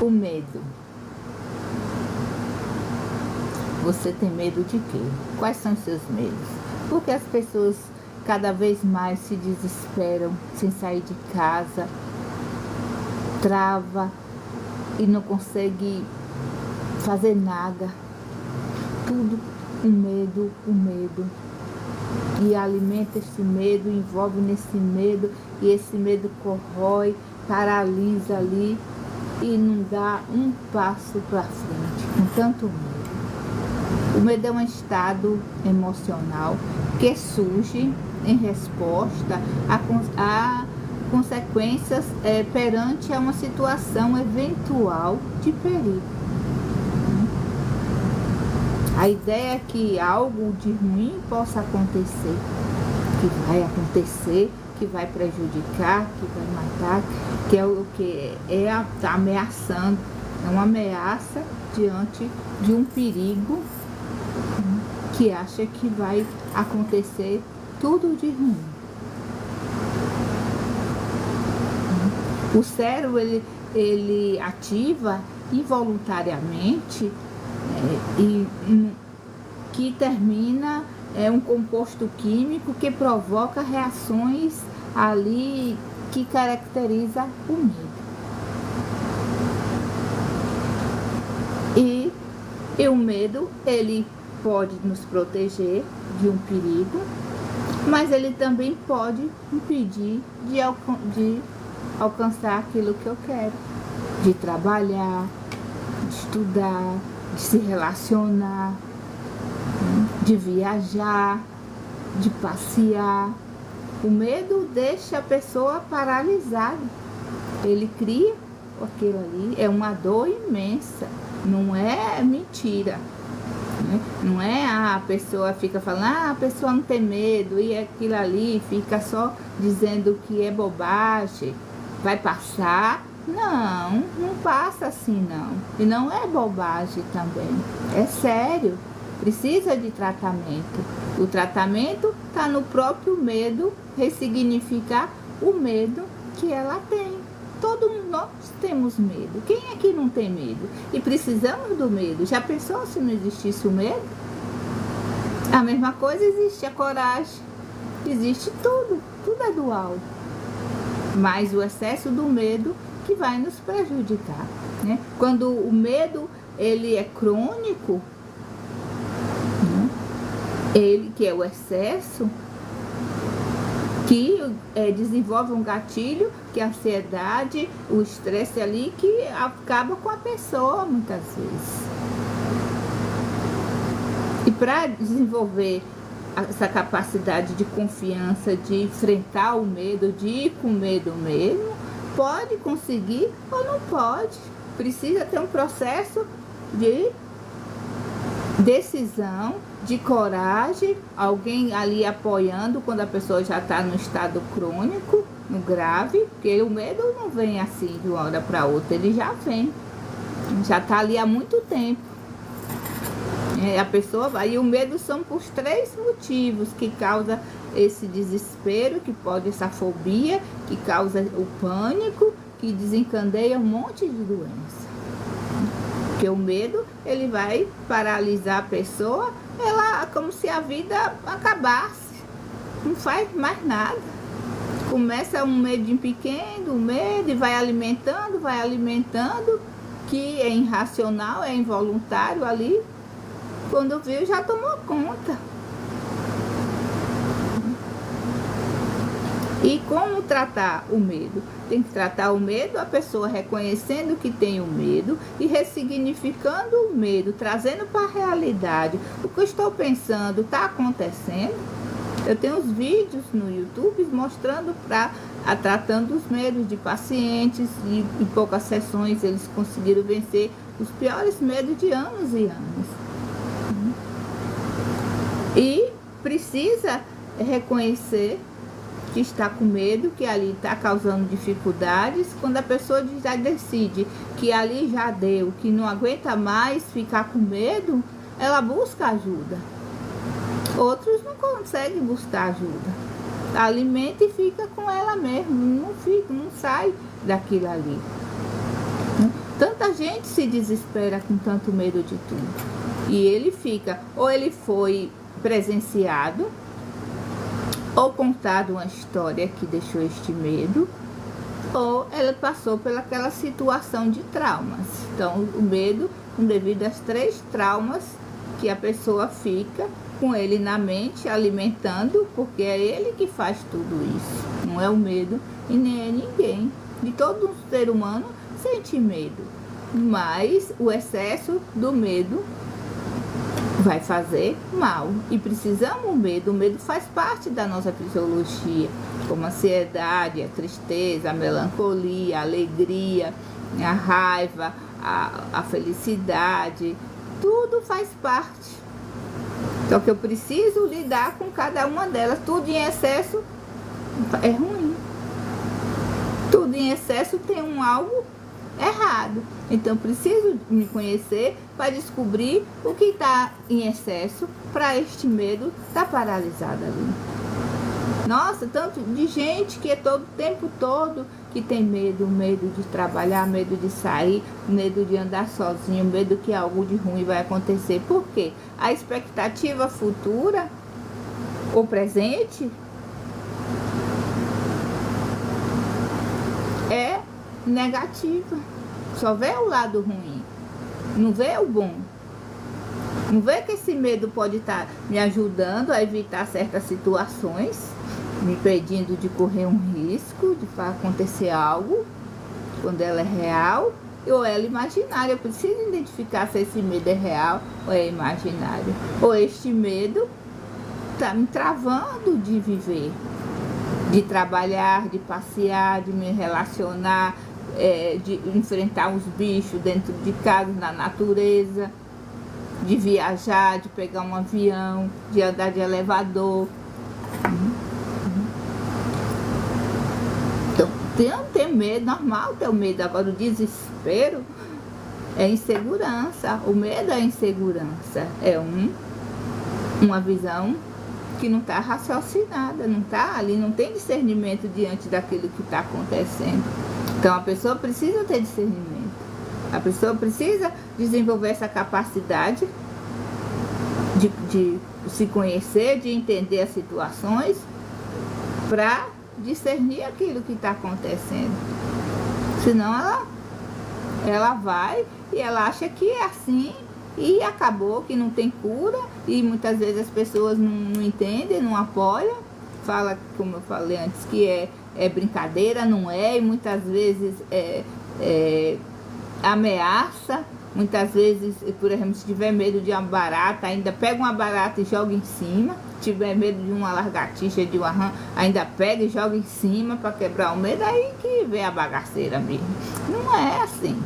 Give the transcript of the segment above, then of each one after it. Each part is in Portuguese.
O medo. Você tem medo de quê? Quais são os seus medos? Porque as pessoas cada vez mais se desesperam sem sair de casa, trava e não consegue fazer nada. Tudo o medo. E alimenta esse medo, envolve nesse medo, e esse medo corrói, paralisa ali e não dá um passo para frente, com tanto medo. O medo é um estado emocional que surge em resposta a consequências perante a uma situação eventual de perigo. A ideia é que algo de ruim possa acontecer, que vai prejudicar, que vai matar, que é o que está ameaçando, é uma ameaça diante de um perigo que acha que vai acontecer tudo de ruim. O cérebro ele ativa involuntariamente que termina um composto químico que provoca reações ali que caracteriza o medo. E o medo, ele pode nos proteger de um perigo, mas ele também pode impedir de alcançar aquilo que eu quero, de trabalhar, de estudar, de se relacionar, de viajar, de passear. O medo deixa a pessoa paralisada. Ele cria aquilo ali, é uma dor imensa, não é mentira. Não é a pessoa fica falando, a pessoa não tem medo, e aquilo ali fica só dizendo que é bobagem, vai passar. Não passa assim não. E não é bobagem também, é sério, precisa de tratamento. O tratamento está no próprio medo, ressignificar o medo que ela tem. Todos nós temos medo. Quem é que não tem medo? E precisamos do medo. Já pensou se não existisse o medo? A mesma coisa existe a coragem. Existe tudo é dual. Mas o excesso do medo que vai nos prejudicar, né? Quando o medo ele é crônico, né? Ele que é o excesso, que desenvolve um gatilho, que é a ansiedade, o estresse ali, que acaba com a pessoa muitas vezes. E para desenvolver essa capacidade de confiança, de enfrentar o medo, de ir com medo mesmo, pode conseguir ou não pode. Precisa ter um processo de decisão, de coragem, alguém ali apoiando quando a pessoa já está no estado crônico, no grave, porque o medo não vem assim de uma hora para outra, ele já vem, já está ali há muito tempo. A pessoa vai, e o medo são por 3 motivos que causa esse desespero, que pode essa fobia, que causa o pânico, que desencadeia um monte de doença. Porque o medo, ele vai paralisar a pessoa, ela como se a vida acabasse, não faz mais nada. Começa um medinho pequeno, um medo, e vai alimentando, que é irracional, é involuntário ali. Quando viu, já tomou conta. E como tratar o medo? Tem que tratar o medo, a pessoa reconhecendo que tem o medo e ressignificando o medo, trazendo para a realidade. O que eu estou pensando está acontecendo. Eu tenho uns vídeos no YouTube mostrando tratando os medos de pacientes, e em poucas sessões eles conseguiram vencer os piores medos de anos e anos. E precisa reconhecer que está com medo, que ali está causando dificuldades. Quando a pessoa já decide que ali já deu, que não aguenta mais ficar com medo, ela busca ajuda. Outros não conseguem buscar ajuda. Alimenta e fica com ela mesmo, não sai daquilo ali. Tanta gente se desespera com tanto medo de tudo. E ele fica, ou ele foi presenciado, ou contado uma história que deixou este medo, ou ela passou pelaquela situação de traumas. Então, o medo, devido às 3 traumas que a pessoa fica com ele na mente, alimentando, porque é ele que faz tudo isso. Não é o medo e nem é ninguém. De todo ser humano sente medo, mas o excesso do medo vai fazer mal. E precisamos do medo. O medo faz parte da nossa fisiologia, como a ansiedade, a tristeza, a melancolia, a alegria, a raiva, a felicidade. Tudo faz parte. Só que eu preciso lidar com cada uma delas. Tudo em excesso é ruim. Tudo em excesso tem algo errado. Então, preciso me conhecer para descobrir o que está em excesso para este medo estar paralisado ali. Nossa, tanto de gente que é todo o tempo todo que tem medo de trabalhar, medo de sair, medo de andar sozinho, medo que algo de ruim vai acontecer. Por quê? A expectativa futura, o presente, é negativa. Só vê o lado ruim, não vê o bom. Não vê que esse medo pode estar me ajudando a evitar certas situações, me impedindo de correr um risco, de acontecer algo, quando ela é real ou ela é imaginária. Eu preciso identificar se esse medo é real ou é imaginário. Ou este medo está me travando de viver, de trabalhar, de passear, de me relacionar, de enfrentar os bichos dentro de casa, na natureza, de viajar, de pegar um avião, de andar de elevador. Então, ter medo, normal ter medo. Agora, o desespero é insegurança. O medo é insegurança. É uma visão que não está raciocinada, não está ali, não tem discernimento diante daquilo que está acontecendo. Então, a pessoa precisa ter discernimento. A pessoa precisa desenvolver essa capacidade de se conhecer, de entender as situações, para discernir aquilo que está acontecendo. Senão ela vai e ela acha que é assim e acabou, que não tem cura, e muitas vezes as pessoas não entendem, não apoiam, fala, como eu falei antes, que é brincadeira, não é, e muitas vezes é ameaça. Muitas vezes, por exemplo, se tiver medo de uma barata, ainda pega uma barata e joga em cima. Se tiver medo de uma lagartixa, de uma rã, ainda pega e joga em cima para quebrar o medo. Aí que vem a bagaceira mesmo. Não é assim,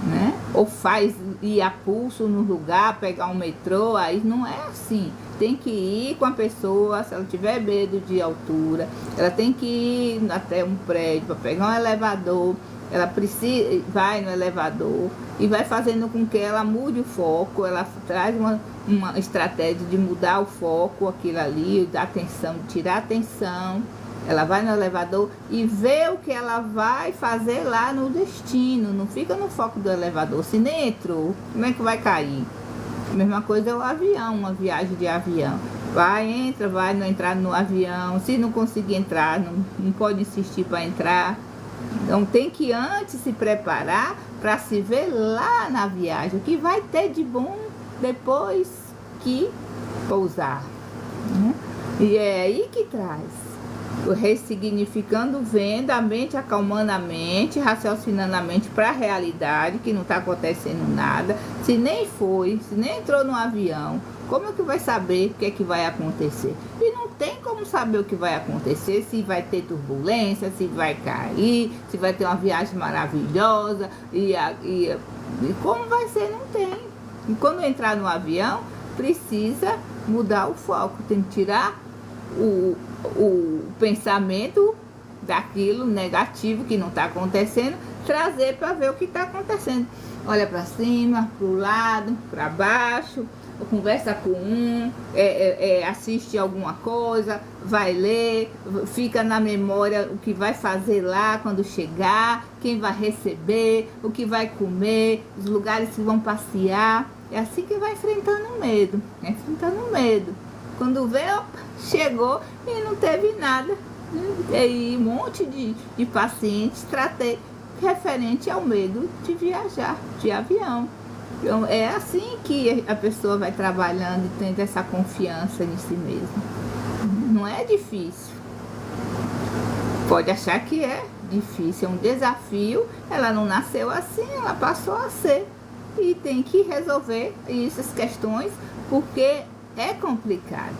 né? Ou faz ir a pulso no lugar, pegar um metrô, aí não é assim. Tem que ir com a pessoa, se ela tiver medo de altura, ela tem que ir até um prédio para pegar um elevador. Ela precisa, vai no elevador e vai fazendo com que ela mude o foco. Ela traz uma estratégia de mudar o foco, aquilo ali, da atenção, tirar a atenção. Ela vai no elevador e vê o que ela vai fazer lá no destino. Não fica no foco do elevador. Se nem entrou, como é que vai cair? A mesma coisa é o avião, uma viagem de avião. Vai, entra, vai não entrar no avião. Se não conseguir entrar, não pode insistir para entrar. Então tem que antes se preparar para se ver lá na viagem, o que vai ter de bom depois que pousar, né? E é aí que traz o ressignificando, vendo a mente, acalmando a mente, raciocinando a mente para a realidade, que não está acontecendo nada. Se nem foi, se nem entrou no avião, como é que vai saber o que é que vai acontecer? E não tem como saber o que vai acontecer, se vai ter turbulência, se vai cair, se vai ter uma viagem maravilhosa, e como vai ser, não tem. E quando entrar no avião, precisa mudar o foco, tem que tirar o pensamento daquilo negativo que não está acontecendo, trazer para ver o que está acontecendo. Olha para cima, para o lado, para baixo, conversa com um, assiste alguma coisa, vai ler, fica na memória o que vai fazer lá quando chegar, quem vai receber, o que vai comer, os lugares que vão passear. É assim que vai enfrentando o medo, enfrentando o medo. Quando vê, opa, chegou e não teve nada. E aí, um monte de pacientes tratei referente ao medo de viajar de avião. Então, é assim que a pessoa vai trabalhando e tendo essa confiança em si mesma. Não é difícil. Pode achar que é difícil, é um desafio. Ela não nasceu assim, ela passou a ser. E tem que resolver essas questões, porque é complicado.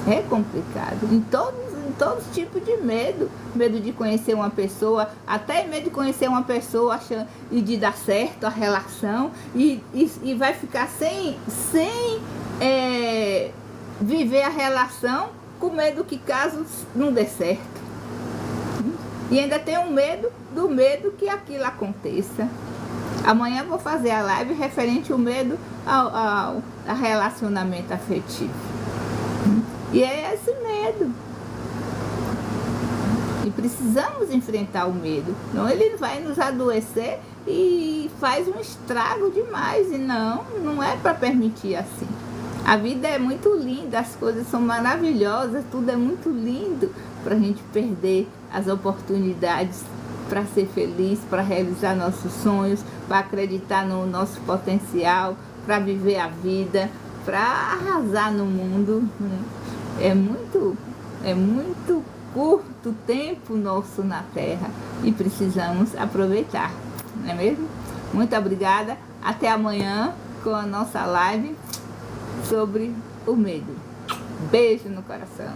É complicado. Em todos os tipos de medo. Medo de conhecer uma pessoa, até medo de conhecer uma pessoa achando, e de dar certo a relação. E vai ficar sem viver a relação, com medo que caso não dê certo. E ainda tem um medo do medo que aquilo aconteça. Amanhã eu vou fazer a live referente ao medo ao relacionamento afetivo. E é esse medo. E precisamos enfrentar o medo. Não, ele vai nos adoecer e faz um estrago demais. E não é para permitir assim. A vida é muito linda, as coisas são maravilhosas, tudo é muito lindo para a gente perder as oportunidades para ser feliz, para realizar nossos sonhos, para acreditar no nosso potencial, para viver a vida, para arrasar no mundo. É muito curto tempo nosso na Terra e precisamos aproveitar, não é mesmo? Muito obrigada, até amanhã com a nossa live sobre o medo. Beijo no coração.